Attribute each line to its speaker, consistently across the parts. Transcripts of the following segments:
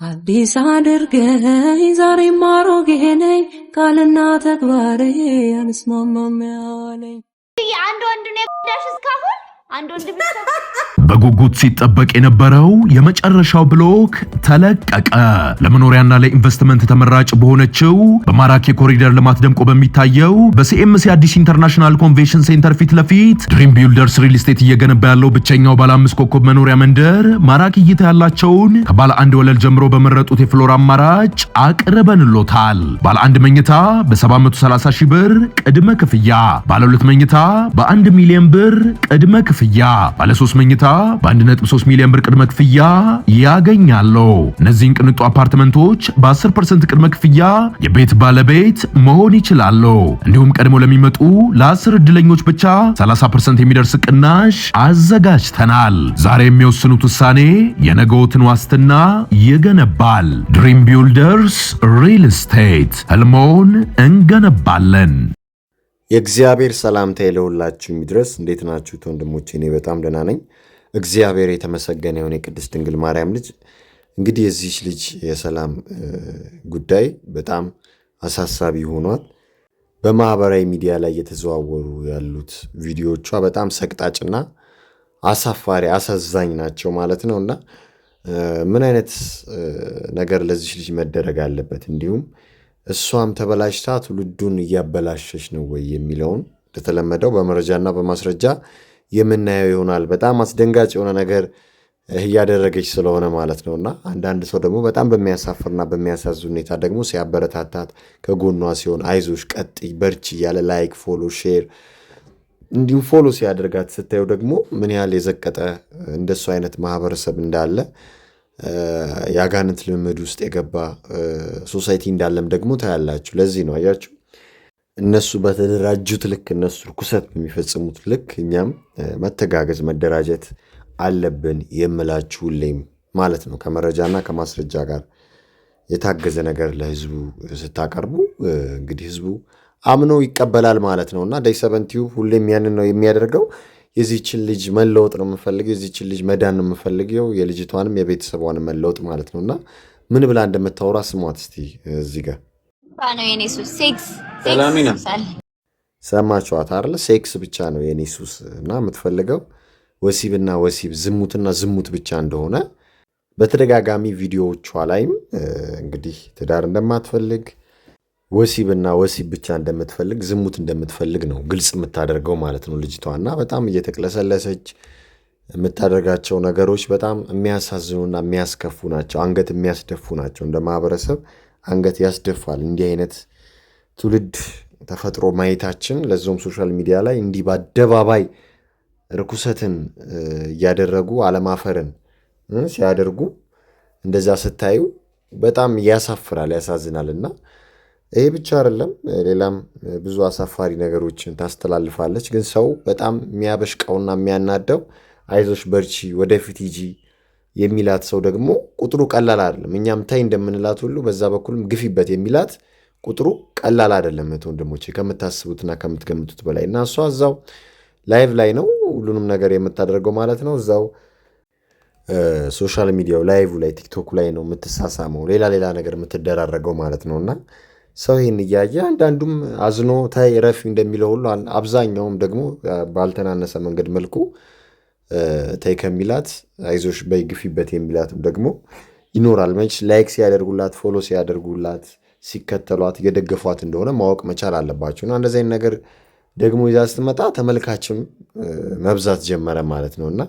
Speaker 1: አዲስ አድርገኝ ዛሬም አሮጌ ነኝ ቃልና ተግባሬ አንስማማም ያለኝ
Speaker 2: አንድ ወንድ ነው ያዳሽ እስካሁን አንድ ወንድ ብቻ
Speaker 3: በጉጉት ሲጠበቅ የነበረው የመጨረሻው ብሎክ ተለቀቀ። ለመኖሪያና ለኢንቨስትመንት ተመራጭ በሆነችው በማራኪ ኮሪደር ልማት ደምቆ በሚታየው በሲኤምሲ አዲስ ኢንተርናሽናል ኮንቬንሽን ሴንተር ፊት ለፊት ድሪም ቢልደርስ ሪል ስቴት እየገነባ ያለው ብቸኛው ባለ 5 ኮከብ መኖሪያ መንደር ማራኪ እይታ ያላቸውን ከባለ 1 ወለል ጀምሮ በመረጡት የፍሎር አማራጭ አቅርበንሎታል። ባለ 1 መኝታ በ730 ሺህ ብር ቅድመ ክፍያ፣ ባለ 2 መኝታ በ1 ሚሊዮን ብር ቅድመ ክፍያ፣ ባለ 3 መኝታ በ1.3 ሚሊዮን ብር ቅድመ ክፍያ ያገኛሉ። እነዚህን ቅንጡ አፓርትመንቶች በ10% ቅድመ ክፍያ የቤት ባለቤት መሆን ይችላሉ። እንዲሁም ቀድሞ ለሚመጡ ለ10 እድለኞች ብቻ 30% የሚደርስ ቅናሽ አዘጋጅተናል። ዛሬ የሚወስኑት ውሳኔ የነገዎትን ዋስትና ይገነባል። ድሪም ቢልደርስ ሪል ስቴት፣ ህልሞን እንገነባለን።
Speaker 4: የእግዚአብሔር ሰላምታ ለሁላችሁ ይድረስ። እንዴት ናችሁ ወንድሞቼ? እኔ በጣም ደህና ነኝ። እግዚአብሔር የተመሰገነ ይሁን። የቅድስት ድንግል ማርያም ልጅ እንግዲህ የዚህ ልጅ የሰላም ጉዳይ በጣም አሳሳቢ ሆኗል። በማህበራዊ ሚዲያ ላይ እየተዘዋወሩ ያሉት ቪዲዮቿ በጣም ሰቅጣጭና አሳፋሪ አሳዛኝ ናቸው ማለት ነውና ምን አይነት ነገር ለዚህ ልጅ መደረግ አለበት፣ እንዲሁም እሷም ተበላሽታ ትውልዱን እያበላሸች ነው ወይ የሚለውን እንደተለመደው በመረጃና በማስረጃ የምናየው ይሆናል። በጣም አስደንጋጭ የሆነ ነገር እያደረገች ስለሆነ ማለት ነውና አንዳንድ ሰው ደግሞ በጣም በሚያሳፍርና በሚያሳዝን ሁኔታ ደግሞ ሲያበረታታት ከጎኗ ሲሆን አይዞሽ፣ ቀጥይ፣ በርቺ እያለ ላይክ፣ ፎሎ፣ ሼር እንዲሁም ፎሎ ሲያደርጋት ስታዩ ደግሞ ምን ያህል የዘቀጠ እንደሱ አይነት ማህበረሰብ እንዳለ የአጋንንት ልምምድ ውስጥ የገባ ሶሳይቲ እንዳለም ደግሞ ታያላችሁ። ለዚህ ነው አያችሁ እነሱ በተደራጁት ልክ እነሱ ርኩሰት በሚፈጽሙት ልክ እኛም መተጋገዝ መደራጀት አለብን የምላችሁ ሁሌም ማለት ነው። ከመረጃና ከማስረጃ ጋር የታገዘ ነገር ለህዝቡ ስታቀርቡ እንግዲህ ህዝቡ አምኖ ይቀበላል ማለት ነውና ዳይ7 ሁሌም ያንን ነው የሚያደርገው። የዚህችን ልጅ መለወጥ ነው የምፈልገው፣ የዚህችን ልጅ መዳን ነው የምፈልገው፣ የልጅቷንም የቤተሰቧንም መለወጥ ማለት ነውና ምን ብላ እንደምታወራ ስሟት እስቲ እዚህ ጋር
Speaker 2: ነው የኔ ሱስ ሴክስ
Speaker 4: ሰማችኋት አይደል? ሴክስ ብቻ ነው የኔ ሱስ እና የምትፈልገው ወሲብና ወሲብ ዝሙትና ዝሙት ብቻ እንደሆነ በተደጋጋሚ ቪዲዮዎቿ ላይም እንግዲህ ትዳር እንደማትፈልግ ወሲብና ወሲብ ብቻ እንደምትፈልግ ዝሙት እንደምትፈልግ ነው ግልጽ የምታደርገው ማለት ነው ልጅቷና በጣም እየተቅለሰለሰች የምታደርጋቸው ነገሮች በጣም የሚያሳዝኑና የሚያስከፉ ናቸው። አንገት የሚያስደፉ ናቸው። እንደ ማህበረሰብ አንገት ያስደፋል እንዲህ አይነት ትውልድ ተፈጥሮ ማየታችን። ለዛውም ሶሻል ሚዲያ ላይ እንዲህ በአደባባይ ርኩሰትን እያደረጉ አለማፈርን ሲያደርጉ እንደዛ ስታዩ በጣም ያሳፍራል፣ ያሳዝናልና ይሄ ብቻ አይደለም፣ ሌላም ብዙ አሳፋሪ ነገሮችን ታስተላልፋለች። ግን ሰው በጣም የሚያበሽቀውና የሚያናደው አይዞሽ፣ በርቺ፣ ወደፊት ሂጂ የሚላት ሰው ደግሞ ቁጥሩ ቀላል አይደለም። እኛም ታይ እንደምንላት ሁሉ በዛ በኩልም ግፊበት የሚላት ቁጥሩ ቀላል አይደለም ወንድሞቼ፣ ከምታስቡትና ከምትገምቱት በላይ እና እሷ እዛው ላይቭ ላይ ነው ሁሉንም ነገር የምታደርገው ማለት ነው። እዛው ሶሻል ሚዲያው ላይቭ ላይ ቲክቶክ ላይ ነው የምትሳሳመው፣ ሌላ ነገር የምትደራረገው ማለት ነውና ሰው ይህን እያየ አንዳንዱም አዝኖ ታይ ረፊ እንደሚለው ሁሉ አብዛኛውም ደግሞ ባልተናነሰ መንገድ መልኩ ታይ ከሚላት አይዞሽ በይ ግፊበት የሚላትም ደግሞ ይኖራል። መች ላይክ ሲያደርጉላት ፎሎ ሲያደርጉላት ሲከተሏት እየደገፏት እንደሆነ ማወቅ መቻል አለባቸው። እና እንደዚህ አይነት ነገር ደግሞ ይዛ ስትመጣ ተመልካችም መብዛት ጀመረ ማለት ነው። እና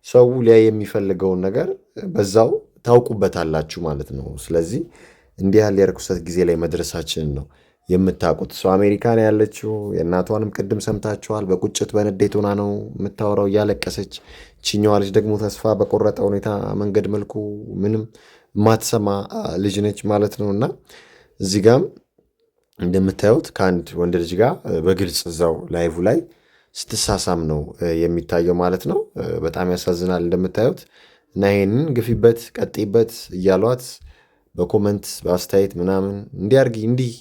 Speaker 4: ሰው ሊያይ የሚፈልገውን ነገር በዛው ታውቁበታላችሁ ማለት ነው። ስለዚህ እንዲህ ያለ የርኩሰት ጊዜ ላይ መድረሳችንን ነው የምታውቁት። ሰው አሜሪካን ያለችው የእናቷንም ቅድም ሰምታችኋል። በቁጭት በንዴት ሆና ነው የምታወራው እያለቀሰች። ቺኛዋ ልጅ ደግሞ ተስፋ በቆረጠ ሁኔታ መንገድ መልኩ ምንም ማትሰማ ልጅ ነች ማለት ነው። እና እዚህ ጋም እንደምታዩት ከአንድ ወንድ ልጅ ጋር በግልጽ እዛው ላይቭ ላይ ስትሳሳም ነው የሚታየው ማለት ነው። በጣም ያሳዝናል እንደምታዩት። እና ይሄንን ግፊበት ቀጥይበት እያሏት በኮመንት በአስተያየት ምናምን እንዲያርጊ እንዲህ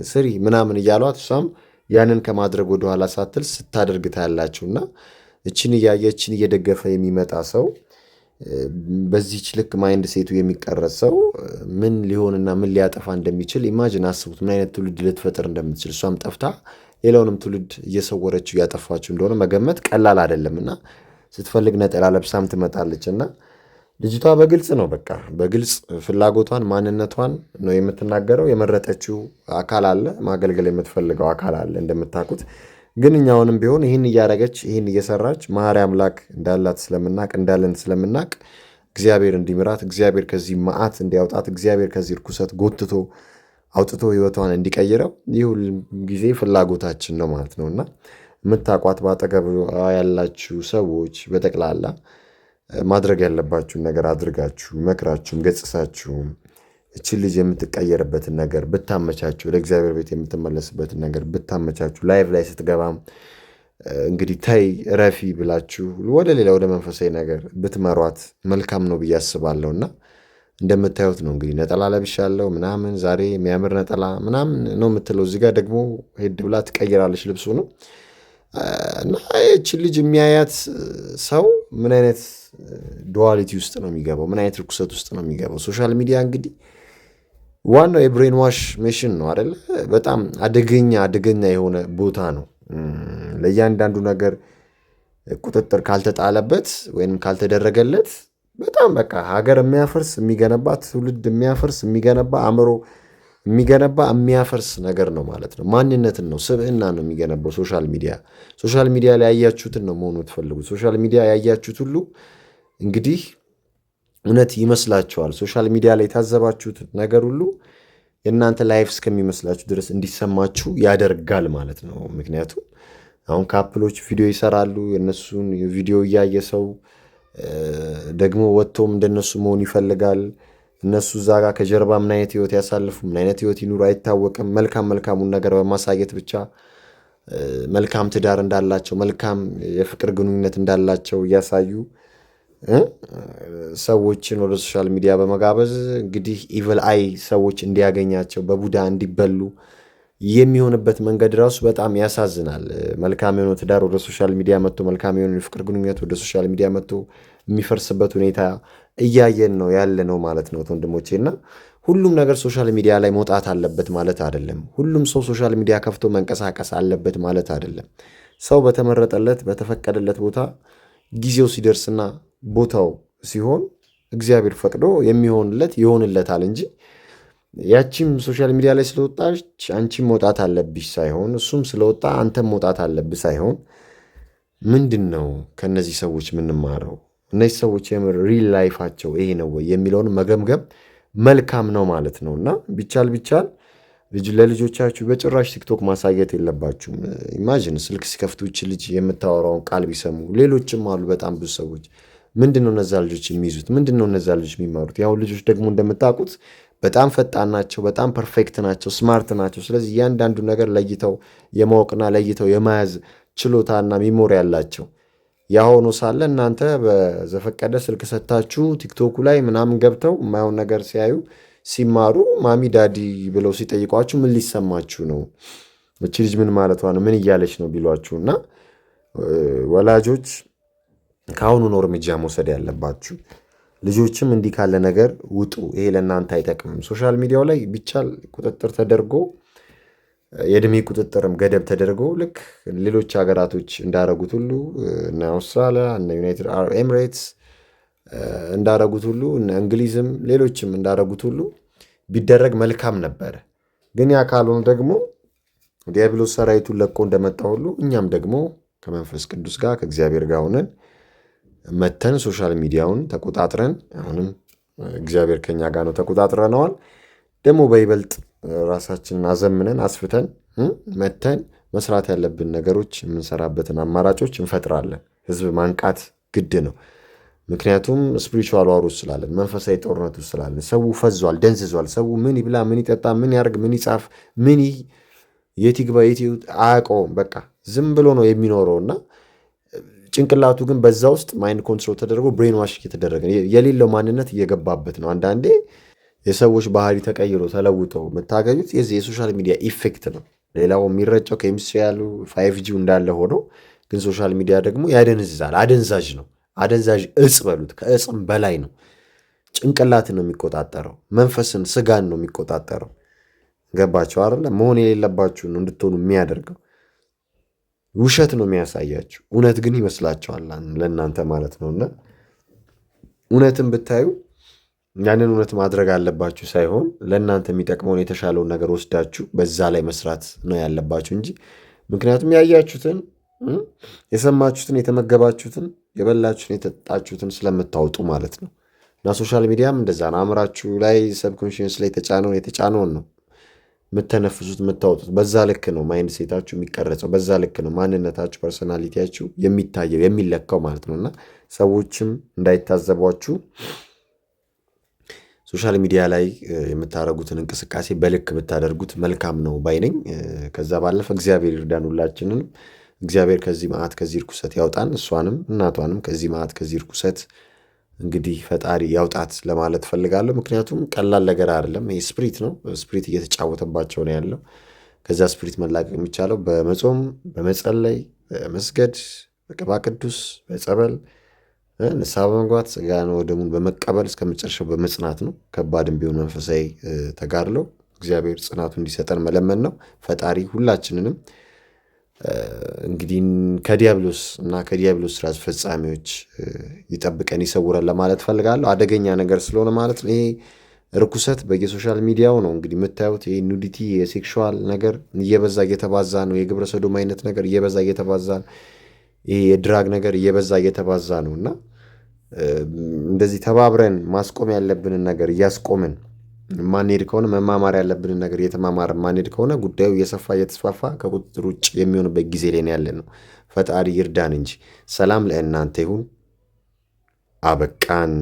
Speaker 4: ስሪ ምናምን እያሏት እሷም ያንን ከማድረግ ወደኋላ ሳትል ስታደርግ ታያላችሁና እችን እያየ እችን እየደገፈ የሚመጣ ሰው በዚህች ልክ ማይንድ ሴቱ የሚቀረጽ ሰው ምን ሊሆንና ምን ሊያጠፋ እንደሚችል ኢማጂን አስቡት። ምን አይነት ትውልድ ልትፈጥር እንደምትችል እሷም ጠፍታ ሌላውንም ትውልድ እየሰወረችው እያጠፋችው እንደሆነ መገመት ቀላል አይደለምና ስትፈልግ ነጠላ ለብሳም ትመጣለች እና ልጅቷ በግልጽ ነው በቃ በግልጽ ፍላጎቷን ማንነቷን ነው የምትናገረው። የመረጠችው አካል አለ፣ ማገልገል የምትፈልገው አካል አለ እንደምታውቁት። ግን እኛውንም ቢሆን ይህን እያደረገች ይህን እየሰራች መሐሪ አምላክ እንዳላት ስለምናቅ እንዳለን ስለምናቅ እግዚአብሔር እንዲምራት እግዚአብሔር ከዚህ መዓት እንዲያውጣት እግዚአብሔር ከዚህ ርኩሰት ጎትቶ አውጥቶ ህይወቷን እንዲቀይረው ይህ ሁል ጊዜ ፍላጎታችን ነው ማለት ነውና የምታቋት በአጠገብ ያላችሁ ሰዎች በጠቅላላ ማድረግ ያለባችሁን ነገር አድርጋችሁ መክራችሁም ገጽሳችሁም እቺ ልጅ የምትቀየርበትን ነገር ብታመቻችሁ ለእግዚአብሔር ቤት የምትመለስበትን ነገር ብታመቻችሁ ላይቭ ላይ ስትገባም እንግዲህ ታይ ረፊ ብላችሁ ወደ ሌላ ወደ መንፈሳዊ ነገር ብትመሯት መልካም ነው ብዬ አስባለሁና እንደምታዩት ነው እንግዲህ ነጠላ ለብሻለሁ ምናምን ዛሬ የሚያምር ነጠላ ምናምን ነው የምትለው። እዚህ ጋር ደግሞ ሄድ ብላ ትቀይራለች ልብሱ ነው እና እቺ ልጅ የሚያያት ሰው ምን አይነት ዱዋሊቲ ውስጥ ነው የሚገባው? ምን አይነት ርኩሰት ውስጥ ነው የሚገባው? ሶሻል ሚዲያ እንግዲህ ዋናው የብሬን ዋሽ ሜሽን ነው አይደለ? በጣም አደገኛ የሆነ ቦታ ነው። ለእያንዳንዱ ነገር ቁጥጥር ካልተጣለበት ወይም ካልተደረገለት በጣም በቃ ሀገር የሚያፈርስ የሚገነባ ትውልድ የሚያፈርስ የሚገነባ አእምሮ የሚገነባ የሚያፈርስ ነገር ነው ማለት ነው። ማንነትን ነው ስብዕና ነው የሚገነባው ሶሻል ሚዲያ ላይ ያያችሁትን ነው መሆኑ ትፈልጉት። ሶሻል ሚዲያ ያያችሁት ሁሉ እንግዲህ እውነት ይመስላችኋል። ሶሻል ሚዲያ ላይ የታዘባችሁት ነገር ሁሉ የእናንተ ላይፍ እስከሚመስላችሁ ድረስ እንዲሰማችሁ ያደርጋል ማለት ነው። ምክንያቱም አሁን ካፕሎች ቪዲዮ ይሰራሉ። የእነሱን ቪዲዮ እያየ ሰው ደግሞ ወጥቶም እንደነሱ መሆን ይፈልጋል። እነሱ እዛ ጋር ከጀርባ ምን አይነት ህይወት ያሳልፉ ምን አይነት ህይወት ይኑሩ አይታወቅም። መልካሙን ነገር በማሳየት ብቻ መልካም ትዳር እንዳላቸው መልካም የፍቅር ግንኙነት እንዳላቸው እያሳዩ ሰዎችን ወደ ሶሻል ሚዲያ በመጋበዝ እንግዲህ ኢቭል አይ ሰዎች እንዲያገኛቸው በቡዳ እንዲበሉ የሚሆንበት መንገድ ራሱ በጣም ያሳዝናል። መልካም የሆነ ትዳር ወደ ሶሻል ሚዲያ መጥቶ መልካም የሆነ የፍቅር ግንኙነት ወደ ሶሻል ሚዲያ መጥቶ የሚፈርስበት ሁኔታ እያየን ነው ያለ ነው ማለት ነው ወንድሞቼና ሁሉም ነገር ሶሻል ሚዲያ ላይ መውጣት አለበት ማለት አይደለም። ሁሉም ሰው ሶሻል ሚዲያ ከፍቶ መንቀሳቀስ አለበት ማለት አይደለም። ሰው በተመረጠለት በተፈቀደለት ቦታ ጊዜው ሲደርስና ቦታው ሲሆን እግዚአብሔር ፈቅዶ የሚሆንለት ይሆንለታል እንጂ ያቺም ሶሻል ሚዲያ ላይ ስለወጣች አንቺም መውጣት አለብሽ ሳይሆን እሱም ስለወጣ አንተም መውጣት አለብህ ሳይሆን ምንድን ነው ከነዚህ ሰዎች የምንማረው? እነዚህ ሰዎች የምር ሪል ላይፋቸው ይሄ ነው ወይ የሚለውን መገምገም መልካም ነው ማለት ነው። እና ቢቻል ለልጆቻችሁ በጭራሽ ቲክቶክ ማሳየት የለባችሁም። ኢማጂን ስልክ ሲከፍቱ እቺ ልጅ የምታወራውን ቃል ቢሰሙ ሌሎችም አሉ በጣም ብዙ ሰዎች ምንድነው እነዛ ልጆች የሚይዙት? ምንድነው እነዛ ልጆች የሚማሩት? ያው ልጆች ደግሞ እንደምታውቁት በጣም ፈጣን ናቸው፣ በጣም ፐርፌክት ናቸው፣ ስማርት ናቸው። ስለዚህ እያንዳንዱ ነገር ለይተው የማወቅና ለይተው የመያዝ ችሎታና ሚሞሪ ያላቸው ያሆኑ ሳለ እናንተ በዘፈቀደ ስልክ ሰታችሁ ቲክቶኩ ላይ ምናምን ገብተው የማይሆን ነገር ሲያዩ ሲማሩ ማሚ ዳዲ ብለው ሲጠይቋችሁ ምን ሊሰማችሁ ነው? እቺ ልጅ ምን ማለቷ ነው? ምን እያለች ነው ቢሏችሁ እና ወላጆች ከአሁኑ ነው እርምጃ መውሰድ ያለባችሁ። ልጆችም እንዲህ ካለ ነገር ውጡ፣ ይሄ ለእናንተ አይጠቅምም። ሶሻል ሚዲያው ላይ ቢቻል ቁጥጥር ተደርጎ የእድሜ ቁጥጥርም ገደብ ተደርጎ ልክ ሌሎች ሀገራቶች እንዳረጉት ሁሉ እነ አውስትራሊያ እነ ዩናይትድ አረብ ኤምሬትስ እንዳረጉት ሁሉ እነ እንግሊዝም ሌሎችም እንዳረጉት ሁሉ ቢደረግ መልካም ነበረ። ግን ያ ካልሆነ ደግሞ ዲያብሎስ ሰራዊቱን ለቆ እንደመጣ ሁሉ እኛም ደግሞ ከመንፈስ ቅዱስ ጋር ከእግዚአብሔር ጋር ሆነን መተን ሶሻል ሚዲያውን ተቆጣጥረን አሁንም እግዚአብሔር ከኛ ጋር ነው ተቆጣጥረነዋል። ደግሞ በይበልጥ ራሳችንን አዘምነን አስፍተን መተን መስራት ያለብን ነገሮች የምንሰራበትን አማራጮች እንፈጥራለን። ህዝብ ማንቃት ግድ ነው። ምክንያቱም ስፒሪቹዋል ዋር ውስጥ ስላለን መንፈሳዊ ጦርነት ውስጥ ስላለን ሰው ፈዟል፣ ደንዝዟል። ሰው ምን ይብላ፣ ምን ይጠጣ፣ ምን ያርግ፣ ምን ይጻፍ፣ ምን የት ይግባ፣ የት ይውጣ አያውቀውም። በቃ ዝም ብሎ ነው የሚኖረውና ጭንቅላቱ ግን በዛ ውስጥ ማይንድ ኮንትሮል ተደርጎ ብሬን ዋሽ እየተደረገ የሌለው ማንነት እየገባበት ነው። አንዳንዴ የሰዎች ባህሪ ተቀይሮ ተለውጠው የምታገኙት የዚህ የሶሻል ሚዲያ ኢፌክት ነው። ሌላው የሚረጨው ኬሚስትሪ ያሉ 5G እንዳለ ሆኖ ግን ሶሻል ሚዲያ ደግሞ ያደንዝዛል፣ አደንዛዥ ነው። አደንዛዥ እጽ በሉት፣ ከእጽም በላይ ነው። ጭንቅላትን ነው የሚቆጣጠረው፣ መንፈስን ስጋን ነው የሚቆጣጠረው። ገባቸው አይደለ? መሆን የሌለባችሁን እንድትሆኑ የሚያደርገው ውሸት ነው የሚያሳያችሁ፣ እውነት ግን ይመስላችኋል ለእናንተ ማለት ነውና እውነትን ብታዩ ያንን እውነት ማድረግ አለባችሁ ሳይሆን ለእናንተ የሚጠቅመውን የተሻለውን ነገር ወስዳችሁ በዛ ላይ መስራት ነው ያለባችሁ እንጂ ምክንያቱም ያያችሁትን፣ የሰማችሁትን፣ የተመገባችሁትን፣ የበላችሁትን፣ የጠጣችሁትን ስለምታወጡ ማለት ነው። እና ሶሻል ሚዲያም እንደዛ ነው። አእምራችሁ ላይ ሰብኮንሽንስ ላይ የተጫነውን ነው የምተነፍሱት፣ የምታወጡት። በዛ ልክ ነው ማይንድ ሴታችሁ የሚቀረጸው፣ በዛ ልክ ነው ማንነታችሁ፣ ፐርሶናሊቲያችሁ የሚታየው የሚለካው ማለት ነው። እና ሰዎችም እንዳይታዘቧችሁ ሶሻል ሚዲያ ላይ የምታደርጉትን እንቅስቃሴ በልክ ብታደርጉት መልካም ነው ባይነኝ። ከዛ ባለፈ እግዚአብሔር ይርዳን ሁላችንንም። እግዚአብሔር ከዚህ መዓት ከዚህ ርኩሰት ያውጣን፣ እሷንም እናቷንም ከዚህ መዓት ከዚህ ርኩሰት እንግዲህ ፈጣሪ ያውጣት ለማለት ፈልጋለሁ። ምክንያቱም ቀላል ነገር አይደለም። ይህ ስፕሪት ነው፣ ስፕሪት እየተጫወተባቸው ነው ያለው። ከዛ ስፕሪት መላቀቅ የሚቻለው በመጾም በመጸለይ፣ በመስገድ፣ በቅባ ቅዱስ፣ በጸበል፣ ንስሐ በመግባት ሥጋን ወደሙን በመቀበል እስከ መጨረሻው በመጽናት ነው። ከባድም ቢሆን መንፈሳዊ ተጋድሎ እግዚአብሔር ጽናቱ እንዲሰጠን መለመን ነው። ፈጣሪ ሁላችንንም እንግዲህ ከዲያብሎስ እና ከዲያብሎስ ስራ አስፈጻሚዎች ይጠብቀን ይሰውረን ለማለት ፈልጋለሁ። አደገኛ ነገር ስለሆነ ማለት ነው። ይሄ ርኩሰት በየሶሻል ሚዲያው ነው እንግዲህ የምታዩት። ይሄ ኑዲቲ፣ የሴክሹዋል ነገር እየበዛ እየተባዛ ነው። የግብረ ሰዶም አይነት ነገር እየበዛ እየተባዛ ነው። ይሄ የድራግ ነገር እየበዛ እየተባዛ ነው እና እንደዚህ ተባብረን ማስቆም ያለብንን ነገር እያስቆምን ማንሄድ ከሆነ መማማር ያለብንን ነገር እየተማማር ማንሄድ ከሆነ ጉዳዩ እየሰፋ እየተስፋፋ ከቁጥጥር ውጭ የሚሆንበት ጊዜ ላይ ያለ ነው። ፈጣሪ ይርዳን እንጂ። ሰላም ለእናንተ ይሁን። አበቃን።